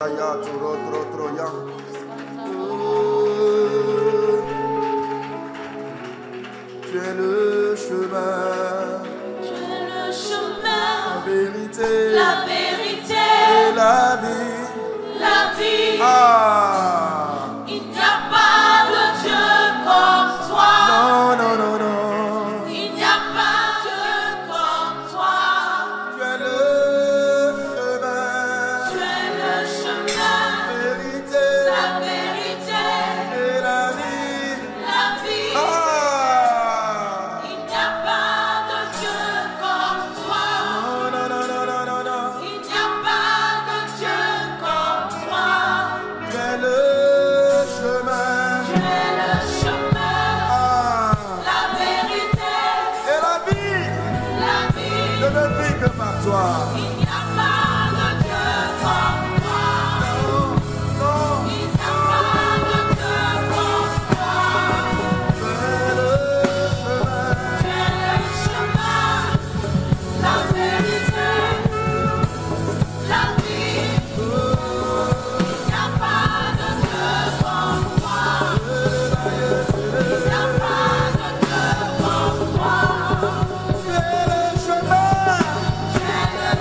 Ya, tro, tro, tro, ya. Tu es le chemin, la vérité et la vie. Ah. Il n'y a pas de Dieu comme toi. Non, non, non, non. Il n'y a pas de Dieu comme toi. Tu es le chemin, Tu es le chemin, la vérité et la vie. Ah. Il n'y a pas de Dieu comme toi. Non, non, non, non, non, non, non. Il n'y a pas de Dieu comme toi. Tu es le chemin, Tu es le chemin, ah, la vérité, et la vie. la vie. Je ne vis que par toi. Il n'y a pas de Dieu comme toi. Non, non. Il n'y a pas de Dieu comme toi. Tu es le chemin, Tu es le chemin, la vérité, la vie. Il n'y a pas de Dieu comme toi. Il n'y a pas de Dieu comme toi. tu es le chemin, Tu es le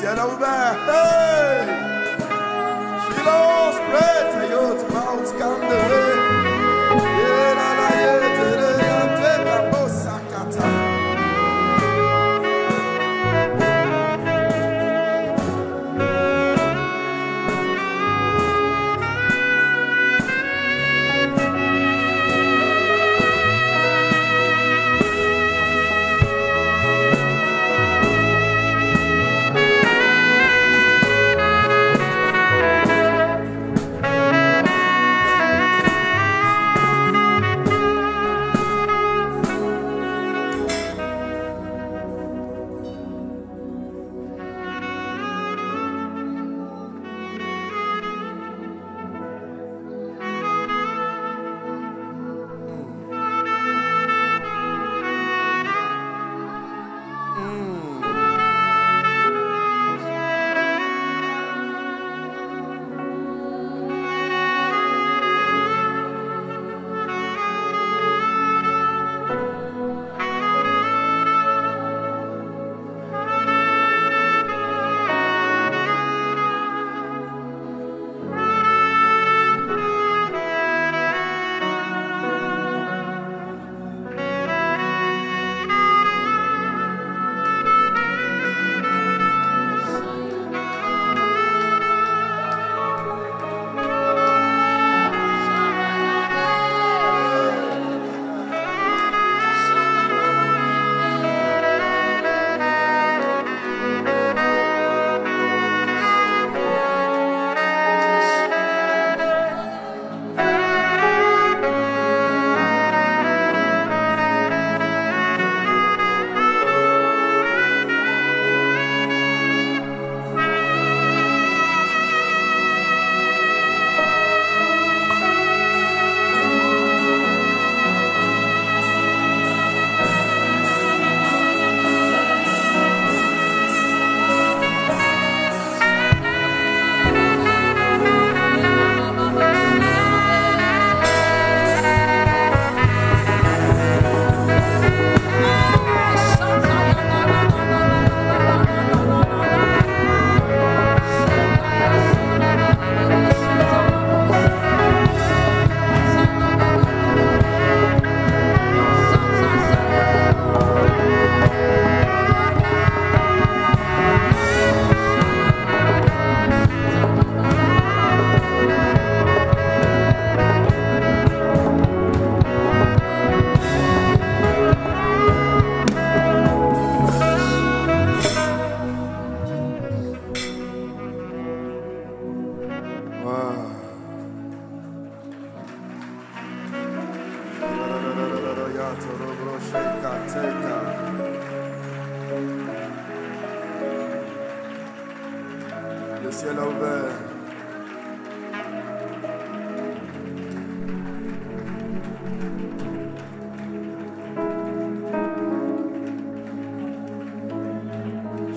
ciel est ouvert. Hey! Shiloh, spread, yot, mount, candle. Yelala, yetere, yateka, bosakata. Le ciel est ouvert.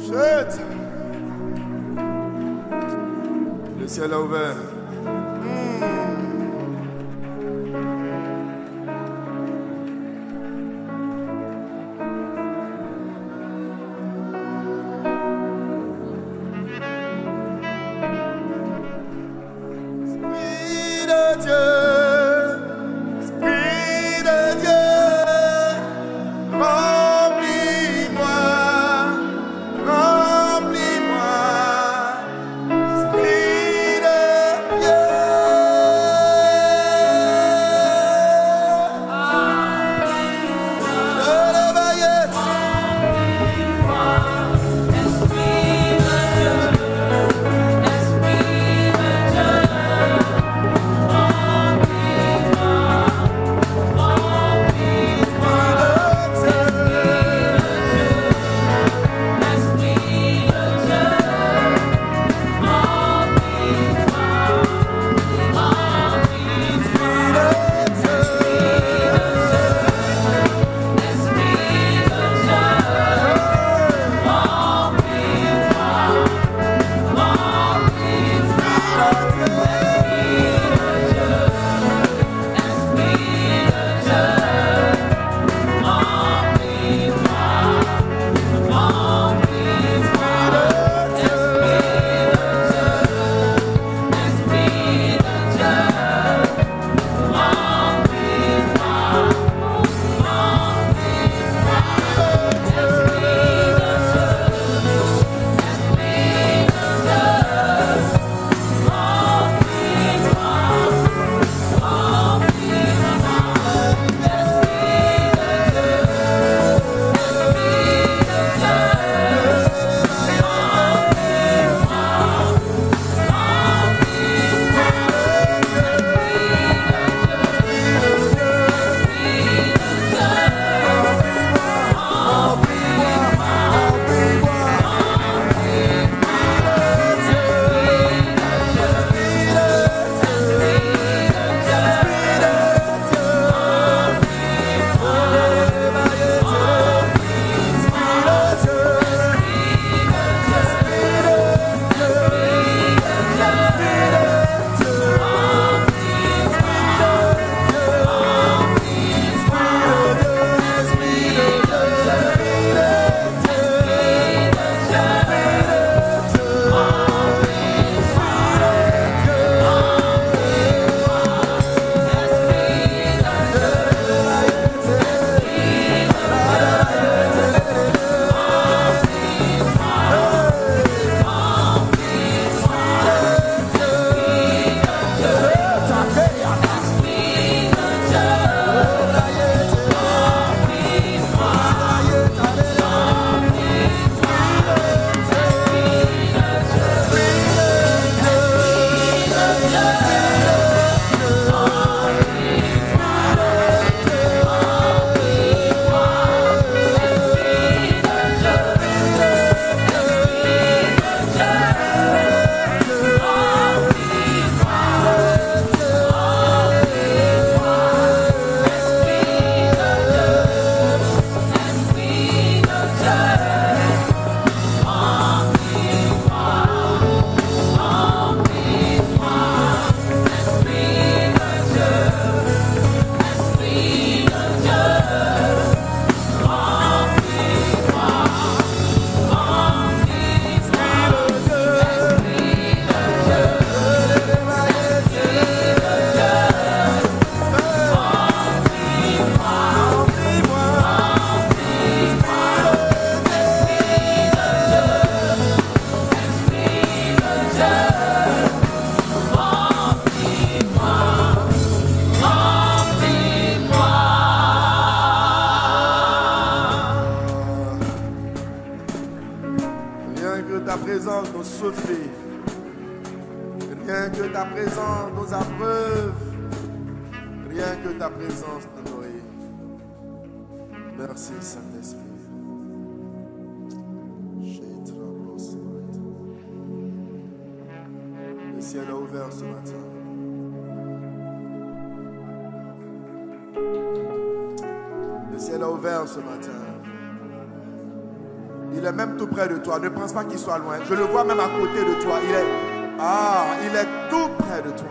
Chut! Le ciel est ouvert. Remplis-moi, Esprit nos souffrir. Rien que ta présence nous abreuve. Rien que ta présence nous nourrit. Merci Saint-Esprit. Le ciel est ouvert ce matin. Le ciel est ouvert ce matin. Il est même tout près de toi. Ne pense pas qu'il soit loin. Je le vois même à côté de toi. Il est tout près de toi.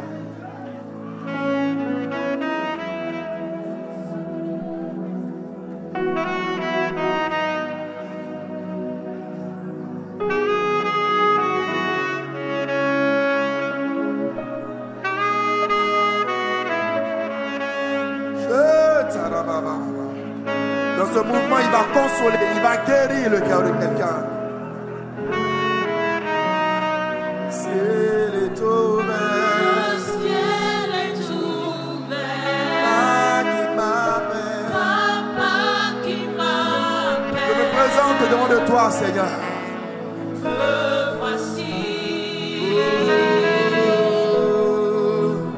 Dans ce mouvement, il va consoler, il va guérir le cœur de quelqu'un. Le ciel est ouvert. Le ciel est ouvert. Papa qui m'appelle. Je me présente devant de toi, Seigneur. Me voici.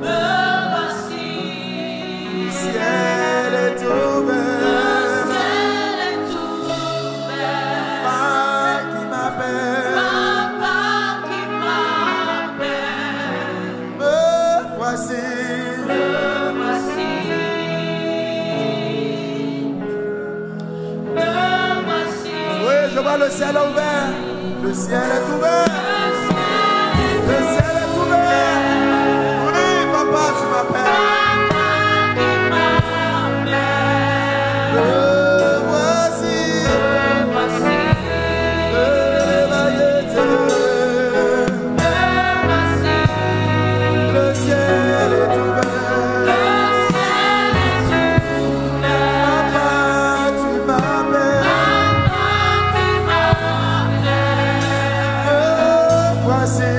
Me voici. Le ciel est ouvert. Le ciel est ouvert. Le ciel est ouvert. Le ciel est ouvert. Oui, papa, tu m'appelles. Me voici. Le ciel est ouvert. Papa, tu m'appelles. Voici.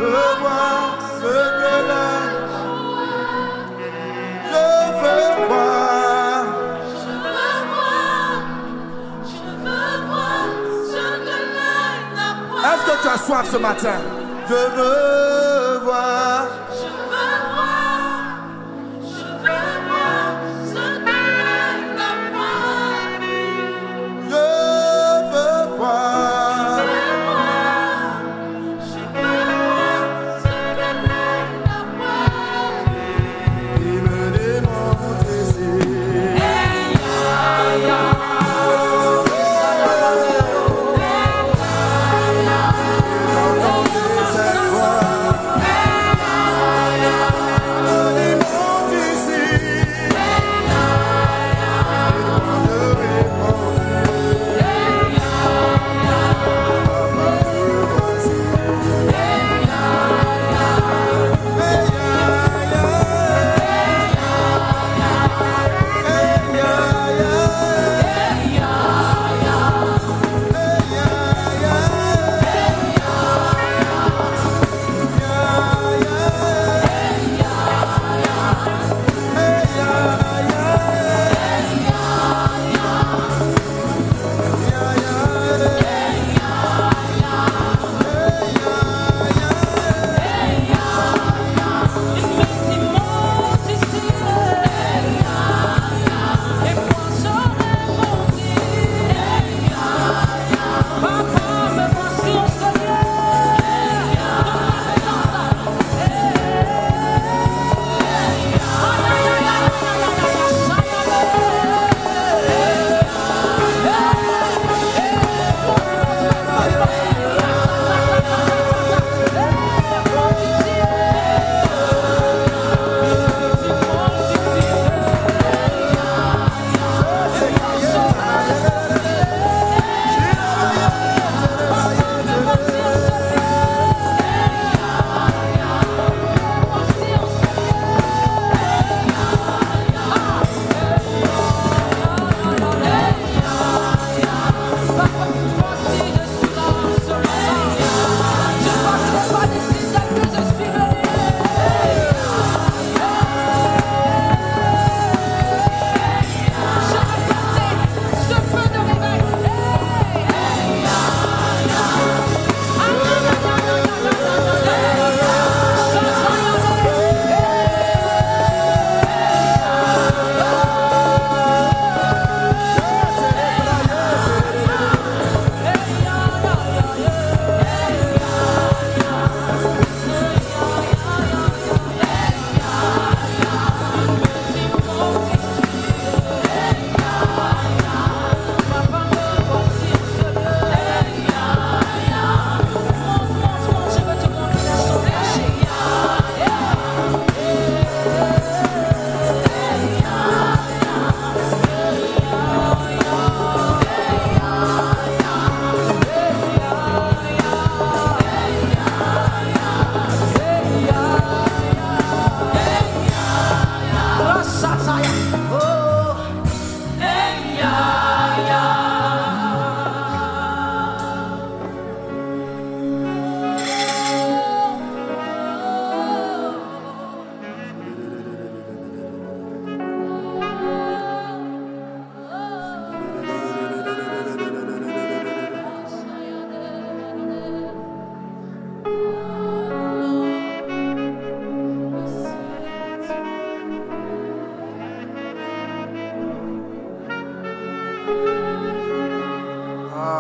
veux voir ce que l'œil. Je veux voir. Je veux voir ce que l'œil n'a pas. Est-ce que tu as soif ce matin? Je veux voir. Je veux voir ce que l'œil n'a pas vu. Je veux voir. Je veux voir ce que l'œil n'a pas vu. Il me démontre ici. J'entends cette voix.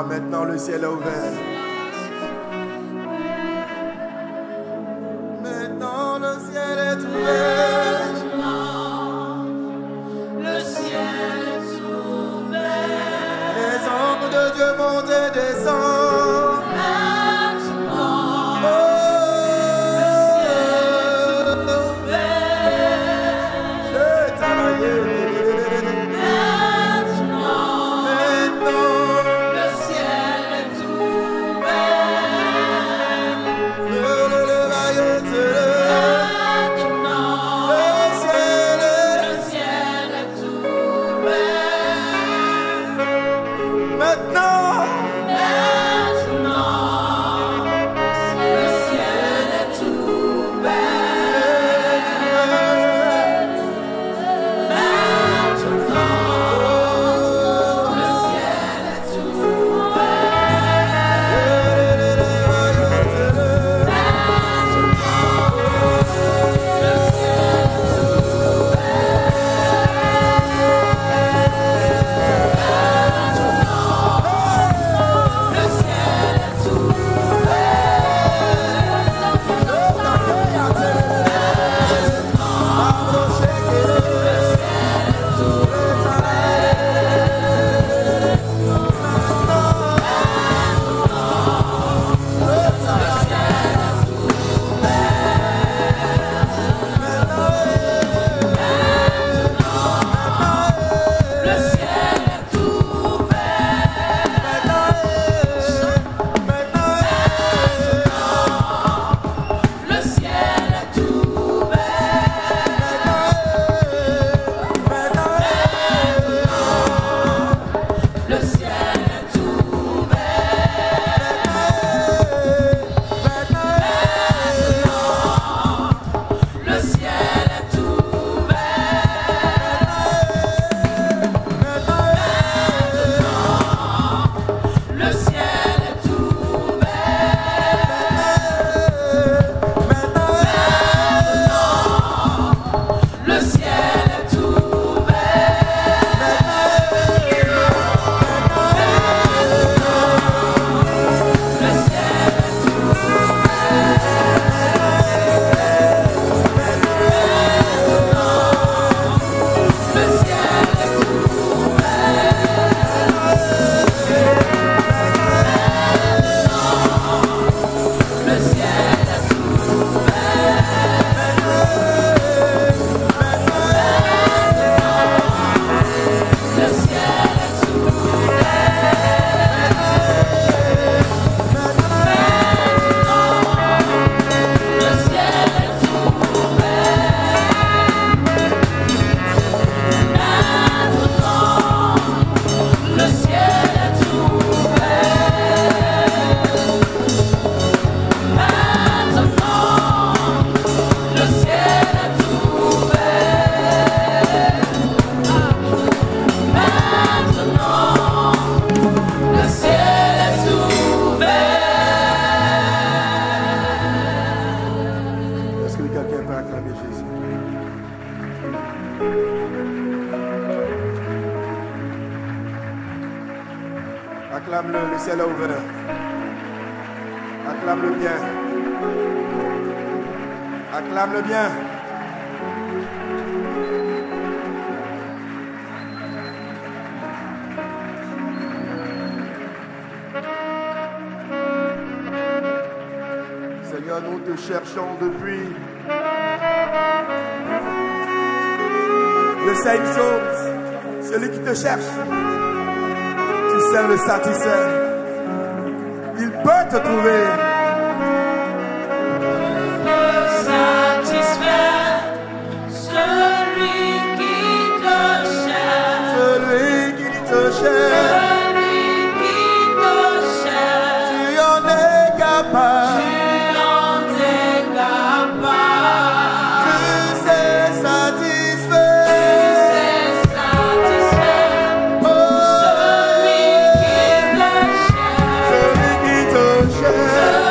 Maintenant le ciel est ouvert. Maintenant le ciel est ouvert. Le ciel est ouvert. Les anges de Dieu montent et descendent. Maintenant, Oh, le ciel est ouvert. je t'en Maintenant, le ciel est ouvert. peut acclamer Jésus. Acclame-le, le ciel est ouvert. Acclame-le bien. Acclame-le bien. Seigneur, nous te cherchons depuis le Saint Job, celui qui te cherche. Tu sais le satisfaire. Il peut te trouver. Satisfaire celui qui te cherche. Celui qui te cherche. Celui qui te cherche. Tu en es capable. Tu en es capable. Tu sais satisfaire. Tu sais satisfaire Oh, celui qui te cherche. celui qui te cherche.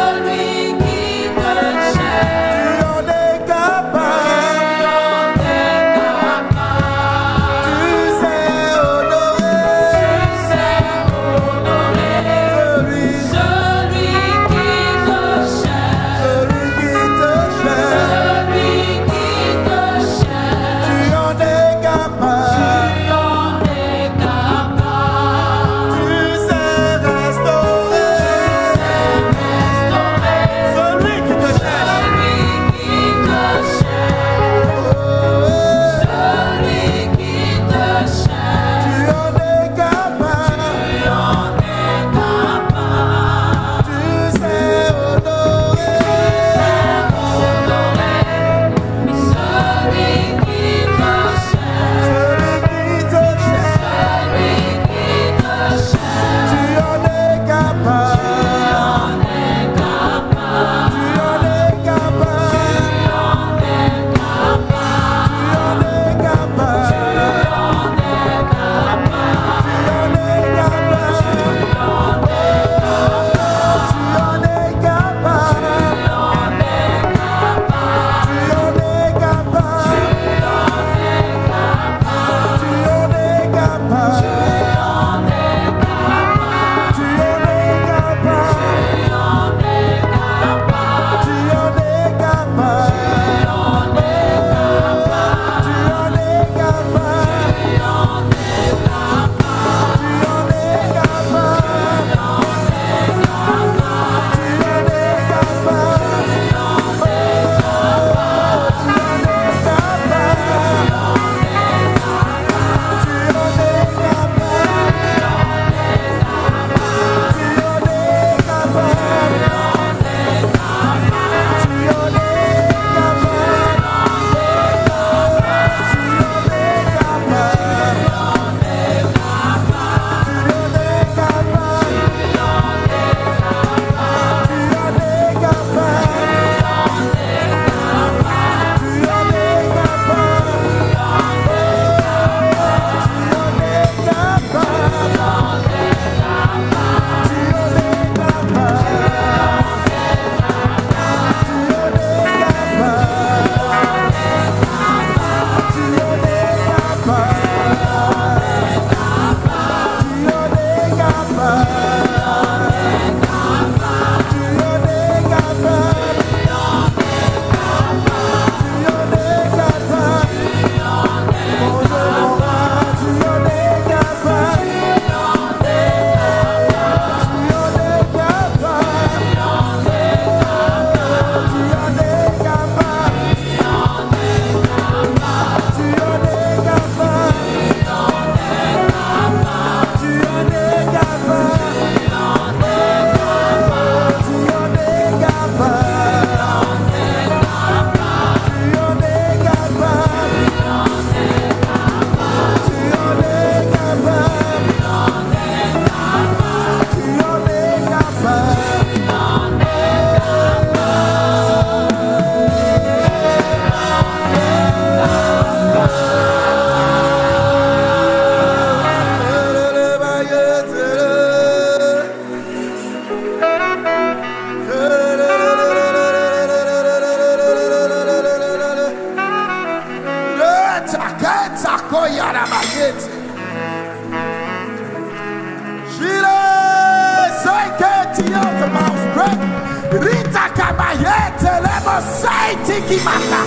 Saiti Kimaka.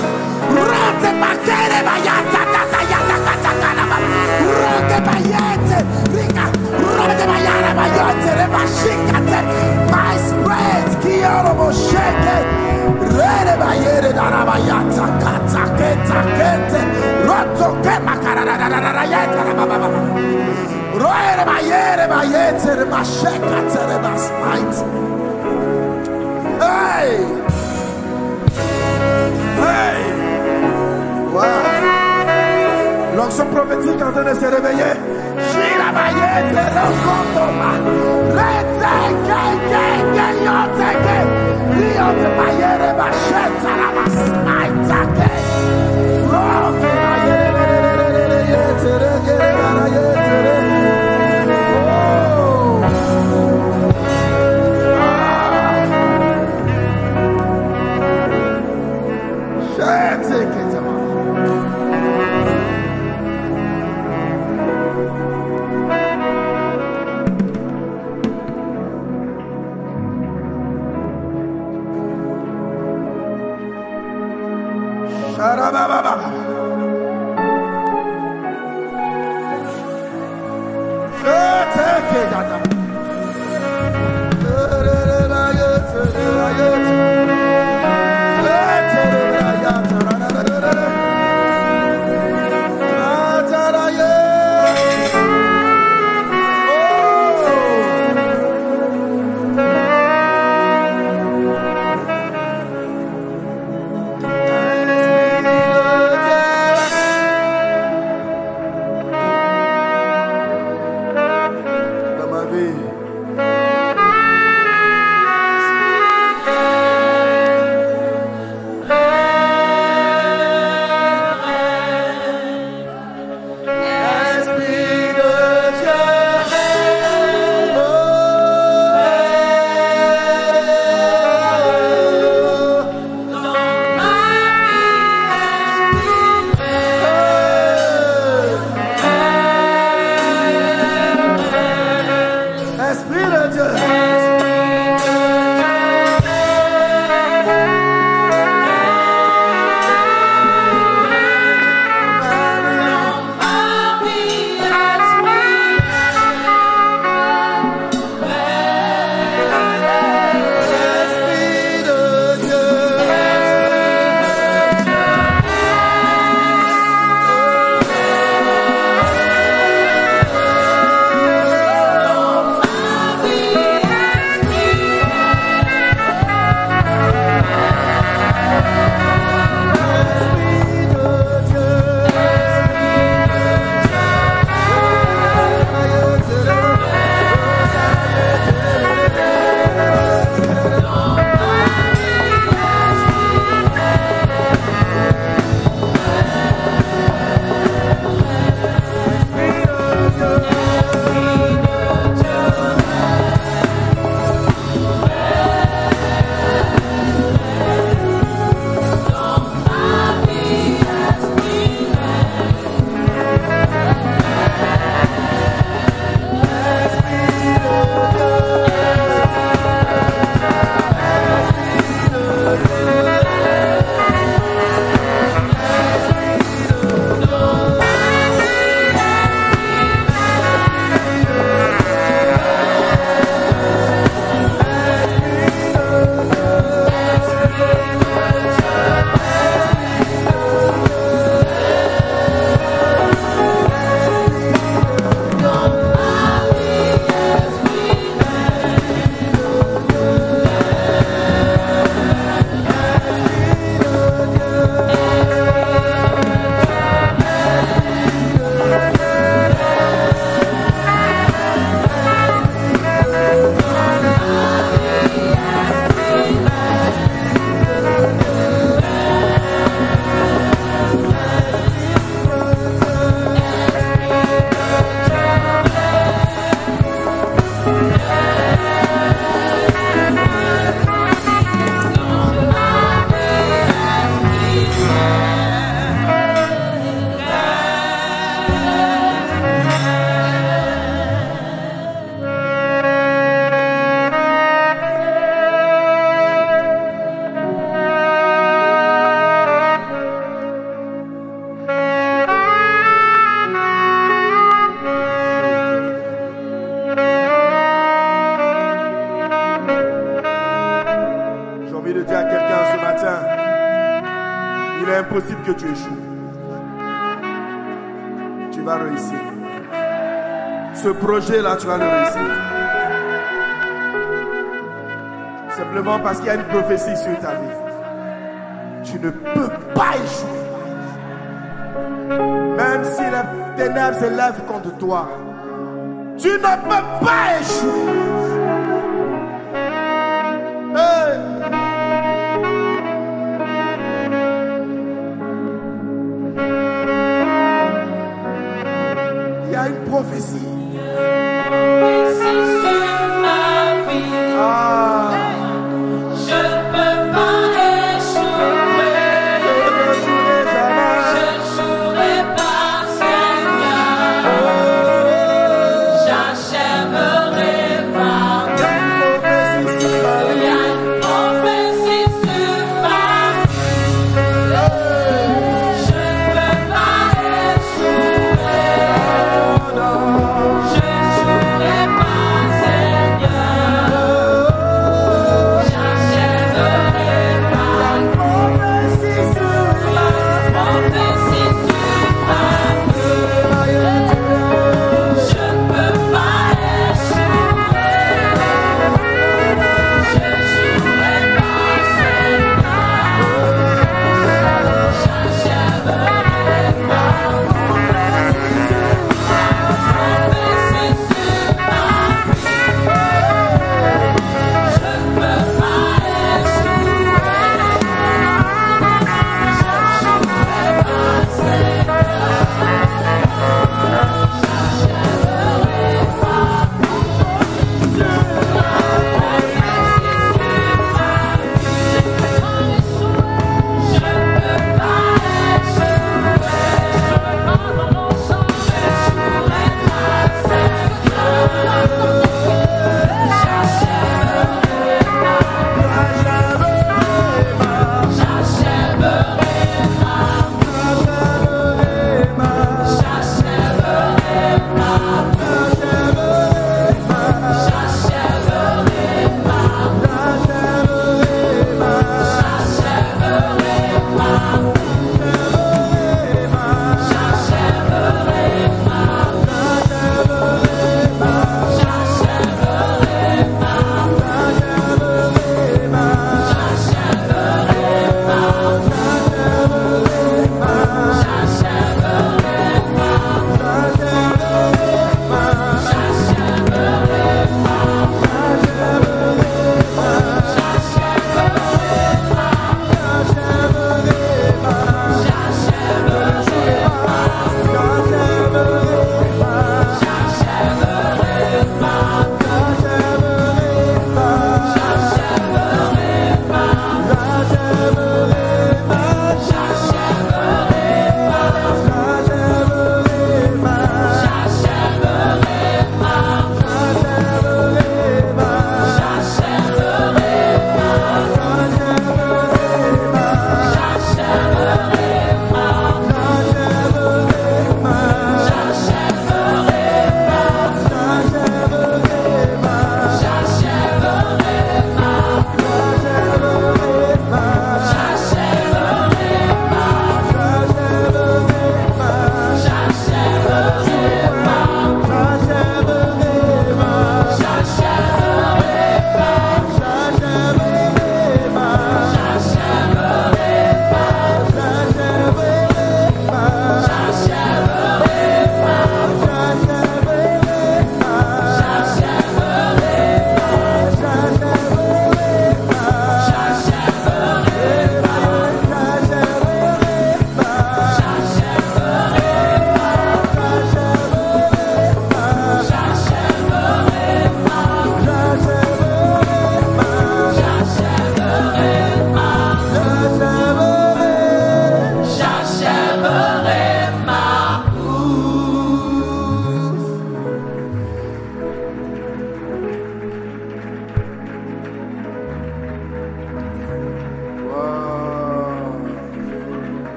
Rote Bakere Bayata Katayata Katakanaba. Rote Bayete Rika. Rote Bayara Bayote Rebashikate. My spreads Kioro Mosheke. Rede Bayere Darabayata Kataketa Kete. Roto Kemakarayata Baba. Roere Bayere Bayete Rebashekate Rebaspite. Hey! Hey! Wow! L'onction prophétique en train de se réveiller. Shira Bayete Rokotoma. Rete Keke Yoteke. Riote Bayere Basheta Rabasmaitake. Roke Bayere Yete. Il est impossible que tu échoues. Tu vas réussir. Ce projet-là, tu vas le réussir. Simplement parce qu'il y a une prophétie sur ta vie. Tu ne peux pas échouer. Même si les ténèbres se lèvent contre toi, tu ne peux pas échouer.